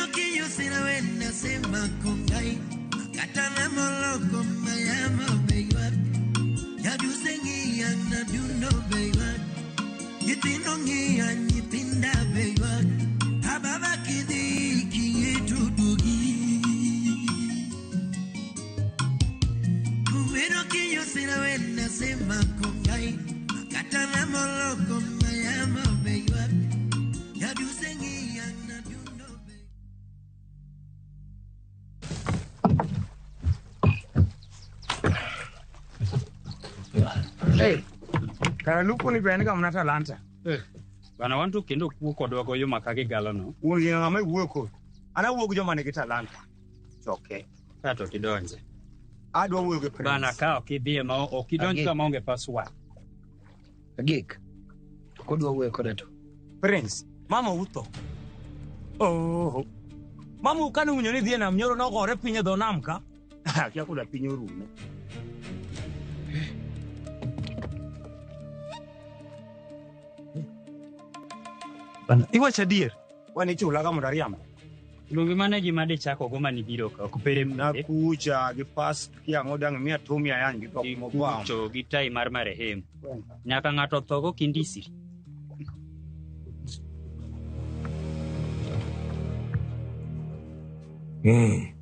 Kumero kiyo sina wena sema kongai. Katana moloko mayama beiwa. Yadu sengi yana duno beiwa. Yitino ngi anyitinda beiwa. Ababa kidi kiyetu dugi. Kumero kiyo sina wena sema kongai. Katana moloko mayama beiwa. Yadu sengi yana duno beiwa. Hey, kara lupo ni bene kama nata lanta. Bana wantu kendo kuko dogo yo makage galano. Ungi ngama wuoko. Ana wuoko joma ne talanta. It's okay. Kato kidonje. Adwa wuoko prince. Bana kao kidhie ma okidonje kama onge password. Agik. Kodwa wuoko dato. Prince, mama uto. Oh. Mama ukani unyoni dhie na mnyoro na gore pinye do namka. Kia kula pinye urume. Bana, iwa chadir. Wani chula kama mudariama. Lungi mana gimade chako goma ni biro ka kupere mne. Na kucha gipas kia ngodang mia tumia yangi tok mokwa. Kucho gitai marmare hem. Nyaka ngato togo kindisi. Read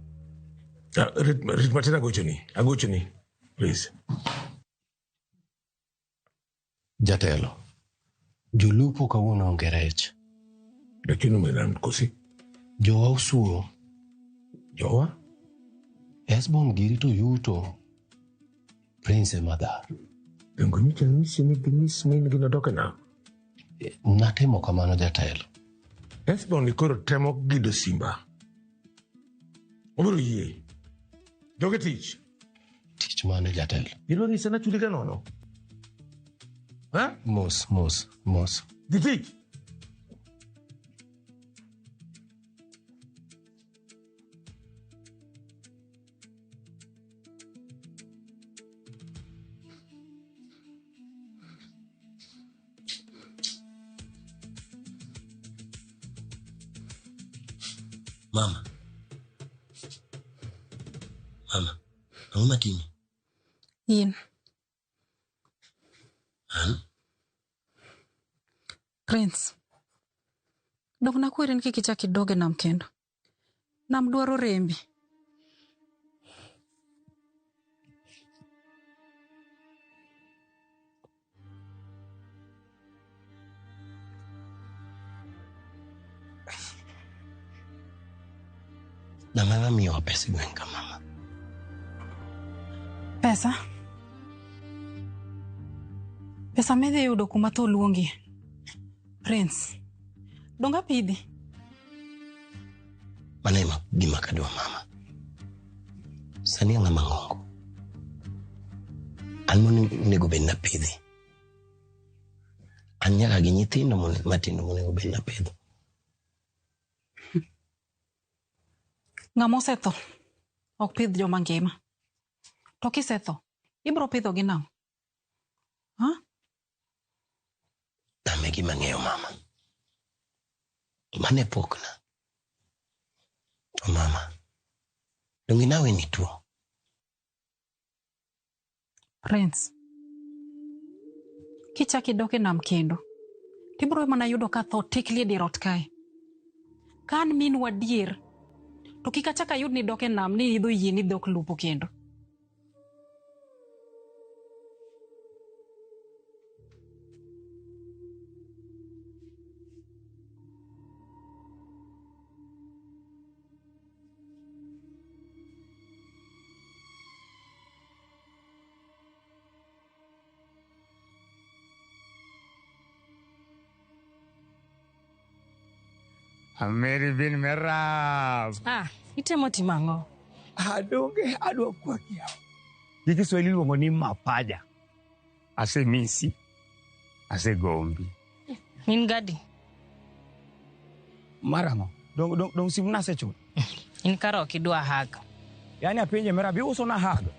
Martina Agochuni, please. Jatelo. Jolupo kawuono onge rech. Lakini umeland kosi. Jowa usuo. Jowa? Esbon girito yuto. Prince Madar. Dengo micha nisi ni ginodoke na. Natemo kamano jatelo. Esbon nikoro temo gido simba. Obiro yie. Doge tich. Tich mane jatelo. Ilo ni sana chulika nono. Ha? Mos. Di tich. Mama, nauma tini. In. Prince. Dok na kwere niki kichaki doge nam kendo. Nam duaro rembi. Na mama miyo pesa gwenka mama. Pesa? Pesa medhe yudo kuma to luongi. Prince. Donga pidhi. Manema gima kadwa mama. Sani ngama ngongo. Almoni nego ben na pidhi. Anyaka gi nyithindo matindo monego ben na pidho. Ngamo setho. Ok pidh joma ngima. To kisetho, ibro pidho gi nang'o? Ha? Dame gima ng'eyo mama. Mane pokna. To mama, dongi nawe ni tuo. Prince. Kichaki doke nam kendo. Tibro mana yudo ka tho tikli dirot kae. Kan min wadier. To kikachaka yud ni doke nam ni idho yie ni dok lupo kendo. Mary bin Merab. Itemo timango. Adonge adwa kwa kiao. Hiki Swahili luongo ni mapaja. Ase misi. Ase gombi. Min gadi. Marango. Dong simna se chun. In karo kidwa haga. Yani apenje Merab uso na haga.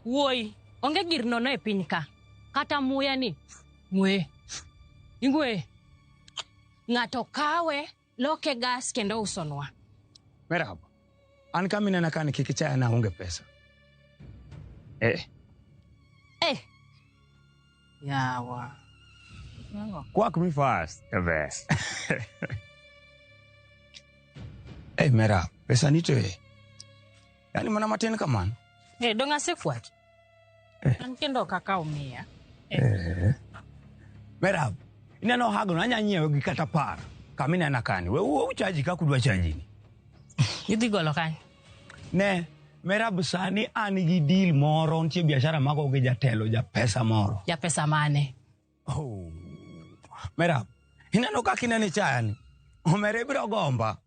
Woi, onge gir nono e piny ka. Kata muya ni. Ngwe. Ingwe. Ng'ato kawe loke gas kendo usonwa. Merab, an kama inena kani kikichaya na unge pesa. Yawa. Quack me fast, the best. Merab, pesa nito Yani mana matene kamano. Donga sefuat. An kendo kaka umia. Merab, ineno hago na nyanyiewo gi kata par. Kama inena kani, we uchaji ka kudwa chaji ni. Idhi golo kany. Ne, Merab sani an gi deal moro ntie biashara mako gi jatelo ja pesa moro. Ja pesa mane? Merab, ineno kaka inene chayani. Omere biro gomba.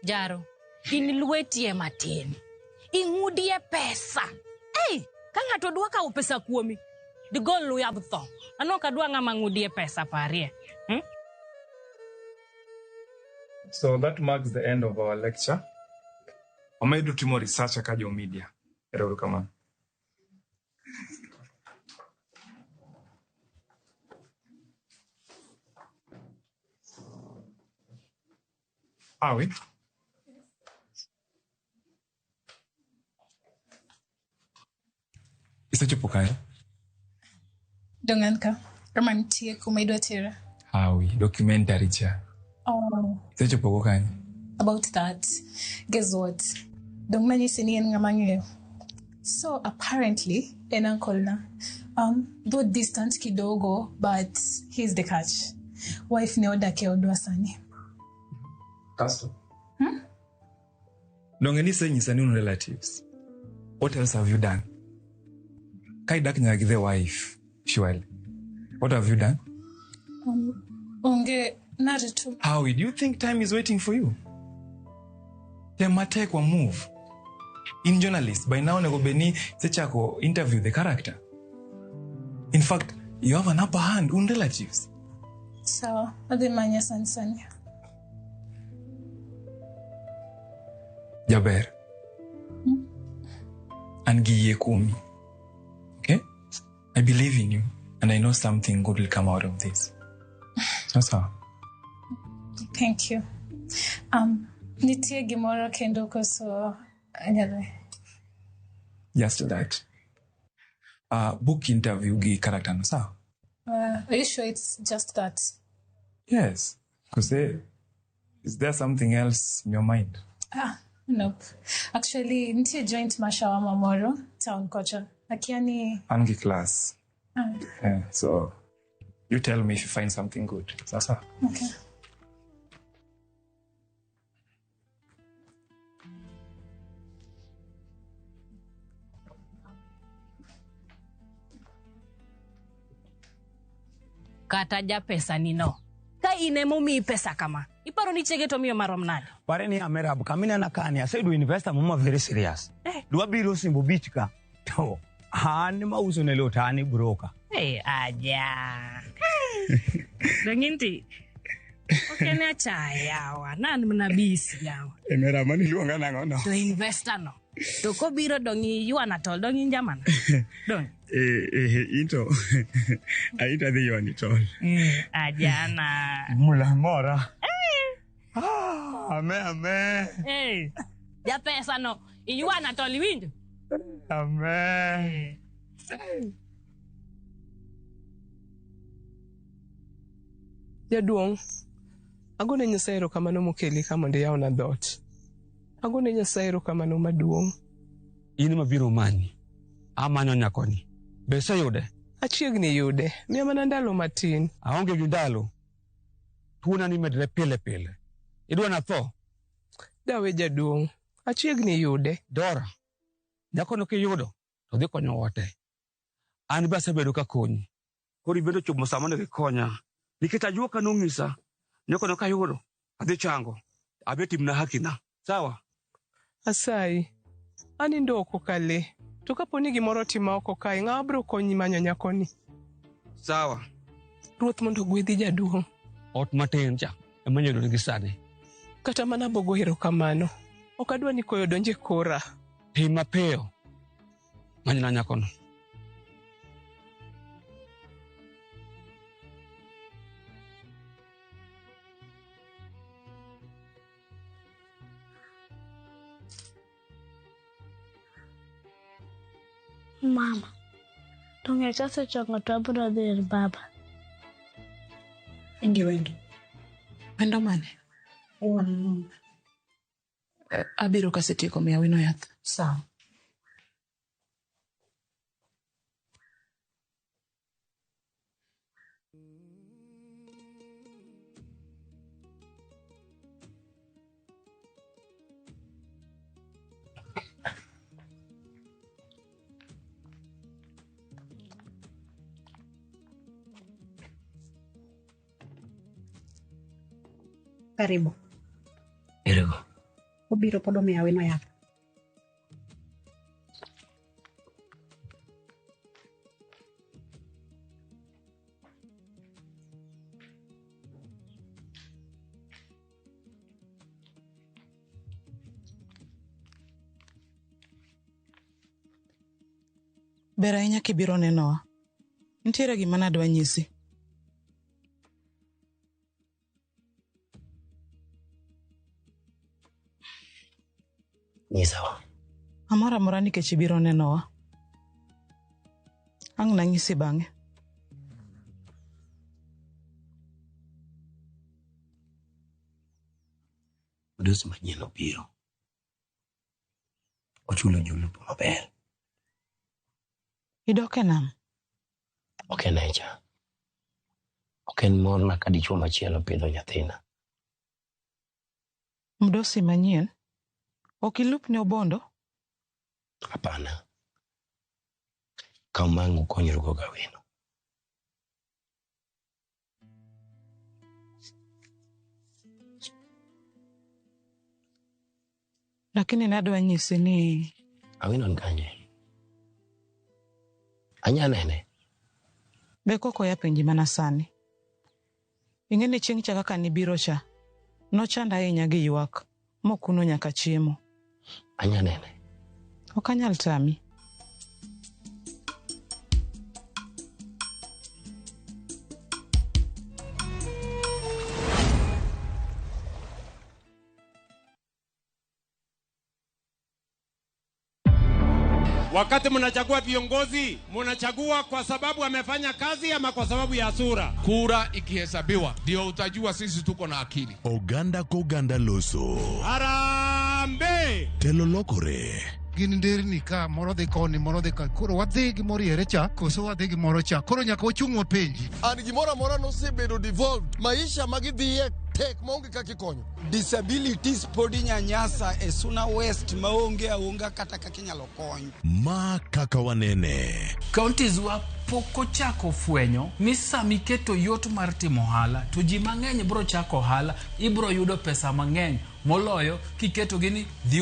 Jaro, iniluetie matin. Ingudie pesa. Ka ng'ato dwa kawo pesa kuomi, digol luya butho. Ano ka dwa ng'ama ngudie pesa parie. So that marks the end of our lecture. Omaidu timo research akajo media. Eruru kama. Awi. Isachopo kaya? Donganka. Romantie kumaidwa tira. Awi, documentary cha. Isachopo kaya? About that. Guess what? Dongmani sini ngamanyo. So apparently, an uncle na. Though distant kidogo, but he's the catch. Wife ni oda ke odwa sani. Casto. Dongani saying is new relatives. What else have you done? Kai dak nyagi the wife, Shwell. What have you done? Onge naritu. How do you think time is waiting for you? Take one move. In journalists, by now nego beni sechako interview the character. In fact, you have an upper hand on relatives. So, adi manya sansani. Jaber. Angiye kumi. Okay? I believe in you, and I know something good will come out of this. That's all. Thank you. Nitie gimoro kendo koso anyale. Just that. Book interview gi character no sa. Are you sure it's just that? Yes. Because is there something else in your mind? Nope. Actually, nitie joint mashawa mamoro town culture. Akiani Angi class. Yeah, so you tell me if you find something good. Sasa. Okay. Kata ja pesa nino. Ka inemo mi pesa kama. Iparo ni chege to miyo marom nade. Pare ni Merab, kamina na kani. I said we investor mama very serious. Dua biro simbo beach ka. To. Hani mauso nelo tani broker. Aja. Danginti. Okay na chayawa. Nani mnabisi yawa. Merab mani luanga na ngono. To investor no. To ko biro dongi yu anatol dongi njamana. Dong. Ito. Aita de yo anitol. Ajana. Mula mora. Ame. Ya pesa no. Yu anatol winjo. Ame. Jaduong, agone Nyasaye erokamano mokeli ka mondo yawna dhoot. Agone Nyasaye erokamano maduong'. In mabiro manyi. Amanyo nyakoni. Be sayude? Achiegni yude. Miya mana ndalo matin. Aonge gi ndalo. Tuona ni medre pile pile. Idwa na tho? Dawe jaduong'. Achiegni yude. Dora. Nyakono kiyudo. To dhi konyo wate. An be asebedo ka konyi. Koro ibedo chopo sama ne konya. Nikech ajua kanong'isa. Nyakono kayudo. Adhi chango. Abetimna hakina. Sawa? Asayi. Anindo oko kale. To kaponi gimoro tima oko kae, ng'awa biro konyi manyo nyakoni. Sawa. Ruoth mondo gwedhi jaduong'. Ot matin cha. Emanyo nigi sani. Kata mana bogo erokamano. Ok adwa ni koyo donje kora. Tim mapiyo. Manyna nyakono. Mama, tungechasa chongoto abro dhir baba. Ingi wendo. Wendo mane? Abiro kasetieko miya wino yath. Sawa. Karibu. Erego. Obiro podo miya wino yath. Ber ahinya kibiro nenowa. Nitiere gima nadwa nyisi. Nyisawa. Amora mora nikech ibiro nenowa. Ang' nanyisi bang'e. Mdosi manyien obiro. Ochulo jolupo maber. Idok e nam? Ok en echa. Ok en morna ka dichuo machielo pidho nyathina. Mdosi manyien? Ok ilupne obondo? Hapana. Kaumangu konyrugo gawino. Lakini nadwa nyisi ni... Awino nkanye. Anya nene. Be koko ya penji mana sani. Ing'eni chieng' cha kaka nibiro cha. Nochanda ahinya gi ywak. Mokuno nyaka chiemo. Anya nene. Ok anyal tami. Wakati mnachagua viongozi, mnachagua kwa sababu amefanya kazi ama kwa sababu ya sura? Kura ikihesabiwa ndio utajua sisi tuko na akili. Oganda koganda loso. Harambe! Telo lokore. Gin nderni ka moro dhi koni moro dhi ka koro wadhi gi moro yere cha koso wadhi gi moro cha koro nyaka wachung' wapenji. An gimoro amora nosebedo devolved maisha magidhiye tek maonge kaka ikonyo. Disabilities podi nyanyasa e Suna West maonge aonga kata kaka inyalo kony. Ma kaka wanene. Counties wa poko chako fwenyo ni sami keto yot mar timo hala to ji mang'eny bro chako hala ibro yudo pesa mang'eny moloyo kiketo gini dhi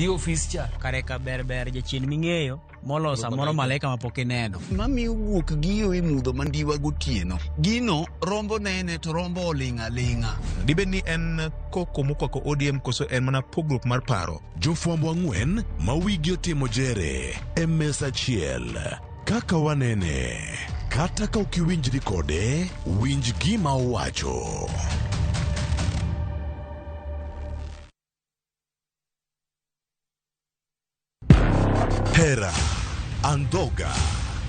office cha kare ka ber jachien ming'eyo molosa moro malaika mapok ineno. Mami wuok giyo e mudho mandiwa gotieno. Gino rombo nene to rombo olinga linga. Dibe ni en koko mokwako ODM koso en mana pogruok mar paro. Jofwambo ang'wen ma wigi otimo jere e mesa achiel. Kaka wanene. Kata ka ukiwinjri kode, winj gima owacho. Hera, andhoga,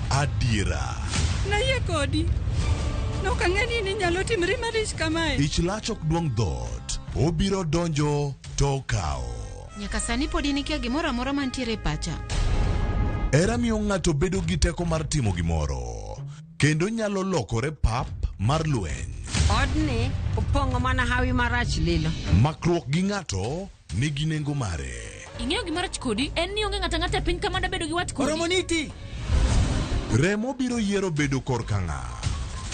adiera. Naye kodi. Nokang'eni ni nyalo timri marich kamae. Ich lach ok duong' dhot. Obiro donjo to kao. Nyaka sani podi nikia gimoro amora mantiere pacha. Hera miyo ng'ato bedo gi teko mar timo gimoro. Kendo nyalo lokore pap mar lweny. Odni opong'o mana hawi marach lilo. Makruok gi ng'ato nigi nengo mare. Ing'eyo gimarach kodi en ni onge ng'ata piny kama da bedo gi wat kodi. Oromoniti. Remo biro yiero bedo korka ng'a.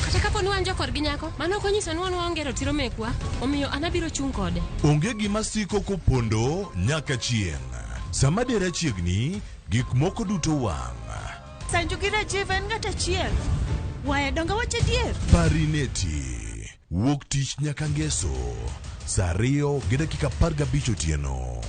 Kata kapo ni wan jokor gi nyako, mano ok onyiso ni wan waonge ratiro mekwa, omiyo an abiro chung' kode. Onge gima siko kopondo nyaka chieng'. Sama dera chiegni, gik moko duto wang'. Sanju gi Rajiv en ng'at achiel. Wae donga wache dier. Parineti. Wuok tich nyaka ngeso. Saa 2:15 otieno.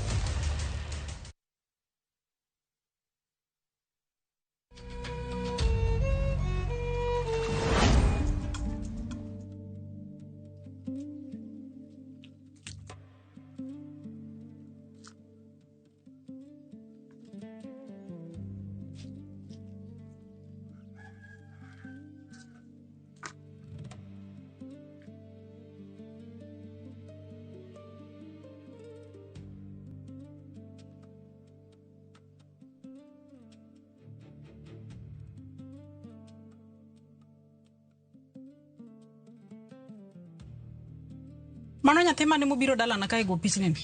Mano nyathi mane mobiro dala na kae go pichni.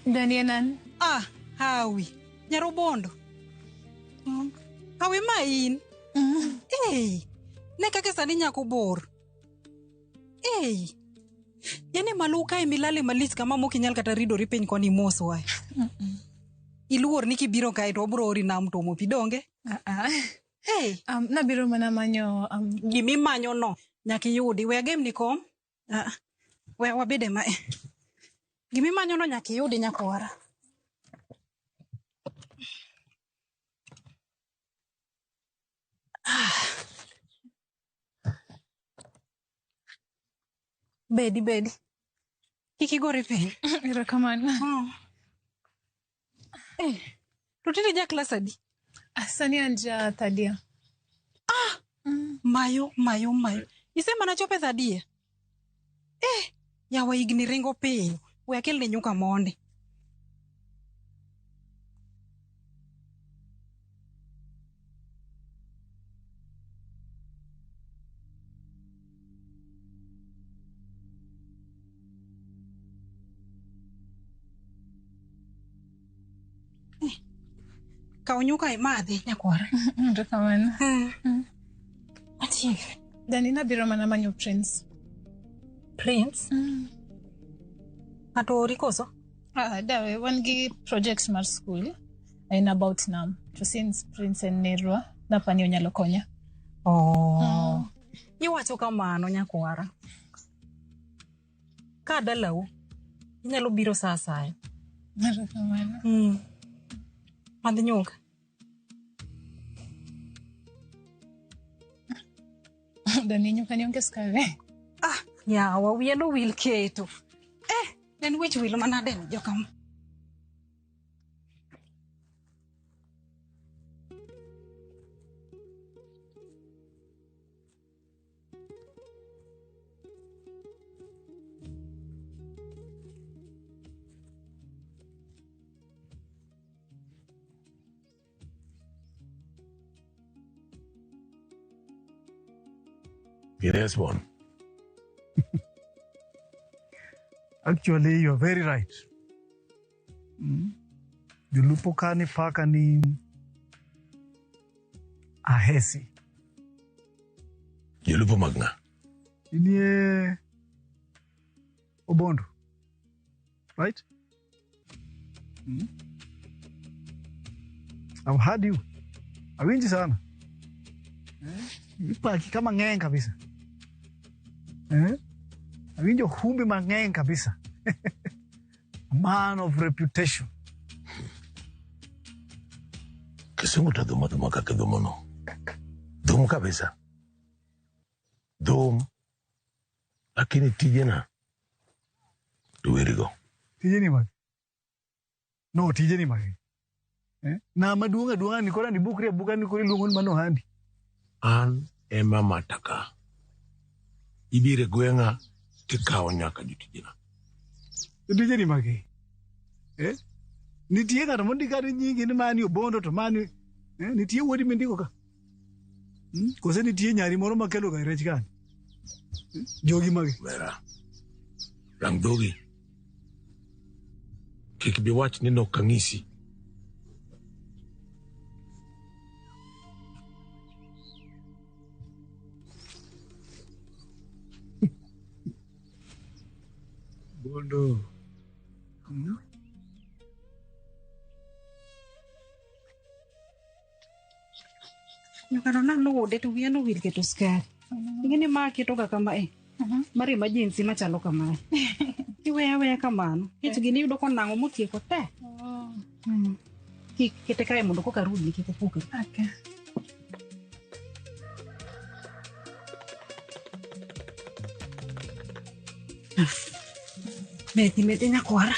Danienan. Hawi. Nyarobondo. Hawi main. Ne kake sani nyako bor. Yani maluka milale malis kama mokinyal kata rido ripeny koni mos wae. Iluor ni kibiro kae to obro ori nam to mopi donge? Nabiro mana manyo gimi manyo no nyaki yudi we game ni kom. We wabede ma. Gimi manyo no nyaki yudi nyakwara. Bedi. Kiki gore pen. Irakamana. Rutini ja class adi? Sani anja tadia. Mayo. Isema na chope tadia. Yawa igni ringo peyo. We akel ne nyuka monde. Kaunyuka imadhi nyakwara. Irakamana. Ati. Dani nabiro mana manyo Prince. Prince? Ato rikoso? Dawe, wangi projects mar school. In about nam. To since Prince and Nerwa, napani onyalo konya. Iwacho kamano nyakwara. Ka dalau, inyalo biro saa asaya. Irakamana. Madhi nyuka. Dani nyuka nionge skare. Yawa wielo wil keto. Den wich wil manade ni jokam. Yes, one. Actually, you're very right. Julupo kani paka ni ahesi. Julupo magna. Ini Obondo. Right? I've heard you. Awinji sana. Ipaki kama ngeng kabisa. Awinjo humbi mangeng kabisa. A man of reputation. Kisungu ta dhuma kake dhumono. Dhum kabisa. Dhum. Lakini tijena. Duwerigo. Tijeni magi. No, tijeni magi. Na maduonga nikora ni bukri buka nikori lungon mano handi. An ema mataka. Ibire gwenga tikao nyaka jutijina. Tijeni magi. Nitie ng'ato mondikane nyingi ni mani Obondo to mani nitie wuodi mindiko ka. Kose nitie nyari moro makelo ga rech kan. Jogi magi. Vera. Rang dogi. Kik bi wach ni nokang'isi. Bondo. Nyukano na nude tu wiano wil keto skari. Ingini maa keto ga kama mari emergency machalo kama iweya kamano. Kech gini yudo konang'o motieko te. Kete kae mondo koka rudi kik opukre. Okay. Meti nyakwara.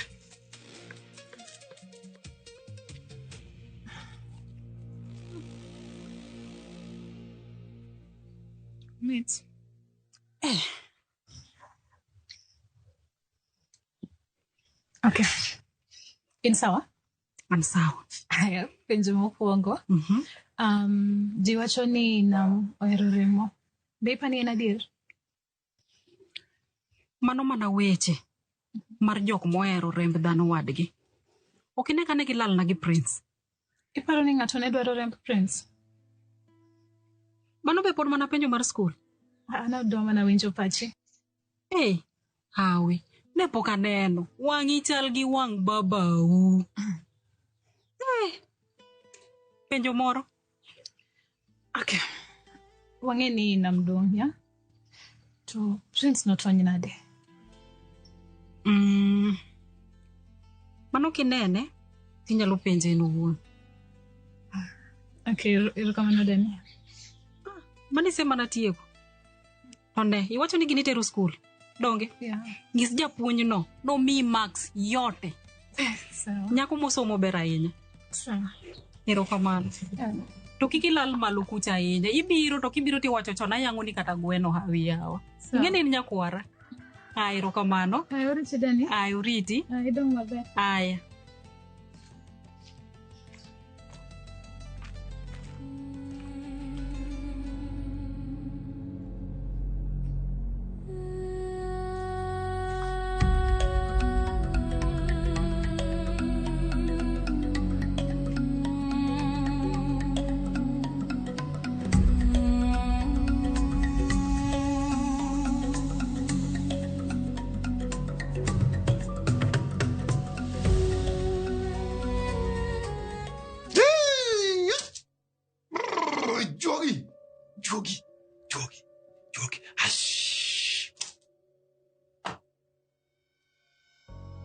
Meet. Okay. In sawa? An sawa. Haya, penjo mokwongo. Jiwacho ni nam ohero remo. Be ipani en adier? Mano mana weche. mar jok mohero remb dhano wadgi. Ok ine kane gilal na gi Prince. Iparo ni ng'ato ne dwaro remb Prince? Mano be pod mana penjo mar skul. Ana dwa mana winjo pachi. Hawi, ne pok aneno. Wang'i chal gi wang' babau. Penjo moro. Okay. Wang'e ni namduong' ya? To Prince notony nade? Mano kinene, tinyalo penje en owuon. Okay, erokamano Dani. Mani sema natieko. To ne, iwacho ni gini tero skul. Donge? Yeah. Ngis japuonj no mi max yote. Nyako mosomo ber ahinya. Erokamano. To kikilal malo kucha ahinya. Ibiro to kibiro tiwacho chona yango ni kata gweno hawi yawa. Ingene ni nyakwara. Erokamano. Oriti Dani. Oriti. Idong maber. Aya.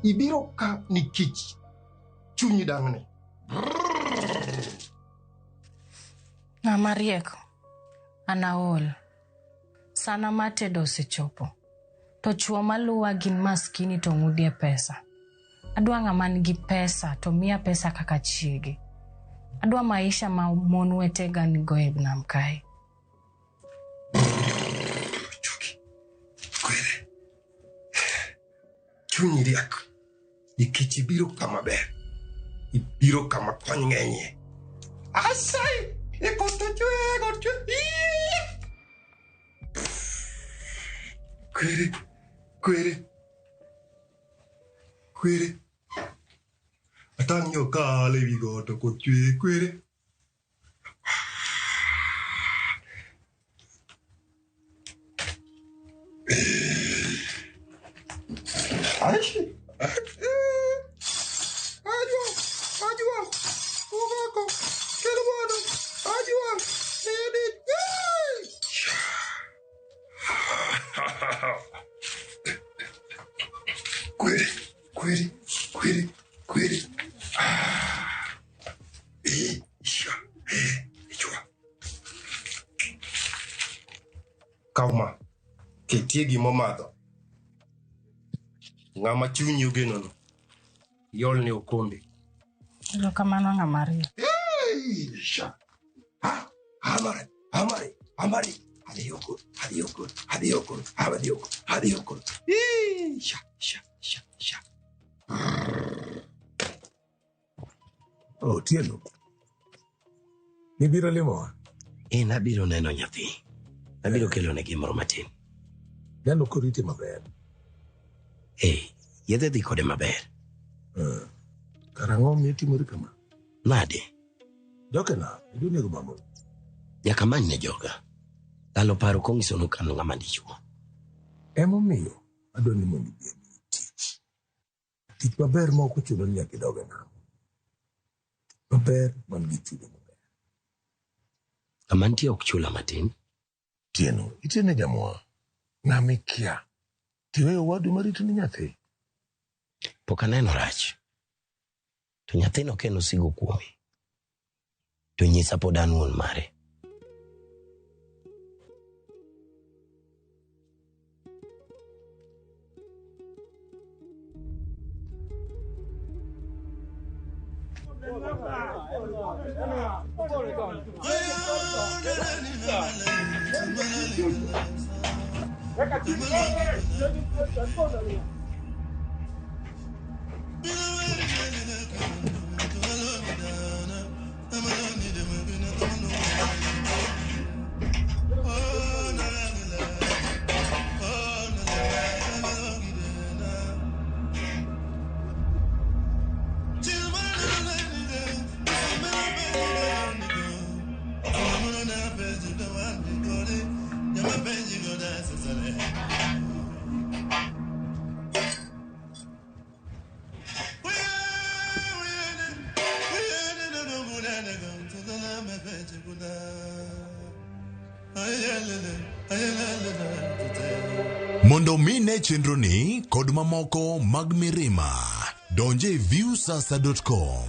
Ibiro ka nikech chunyi dang'ne. Ng'ama rieko, anaol. Sana matedo osechopo. To chuo maluwa gin maskini to ng'udie pesa. Adwa ng'ama nigi pesa to miya pesa kaka chiege. Adwa maisha ma mon wetega nigo e nam kae. Chunyi riek. Nikech ibiro kama ber. Ibiro kama kony ng'enye. Asai! Koto chwe. Kwere. Atang'yo kale wigo to kochwe kwere. Aishi. Ajua. Ugako. Kelwano. Ajua. Nene. Kwere. Kauma. Ketie gimo madho. Ng'ama chunyi ogeno no. Yol ne okombe. Erokamano ng'ama rieko. Amari. Hadiyoko. Sha. Tieno. Nibiro limowa? Nabiro neno nyathi. Nabiro kelo ne gimoro matin. Neno koriti maber. Yedhe dhi kode maber. Karang'o mitimori kama? Nade? Jokena, idunego mamo. Jakamany ne joga. Lalo paro kong'iso nukano ng'ama dichuo. Emomiyo, adwa ni mondo ibie tich. Tich maber ma ok ochuno ni nyaka idoge nam. Maber man gi chudo maber. Kama nitie ok chula matin. Tieno, itiene jamoa. Ng'ama ikia. Tiweyo wadu marito ni nyathi. Pok aneno rach. To nyathino keno sigo kuome. To nyisa pod an wuon mare. Mondo mine chenroni kod mamoko mag mirima. Donje viewsasa.com.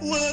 Wala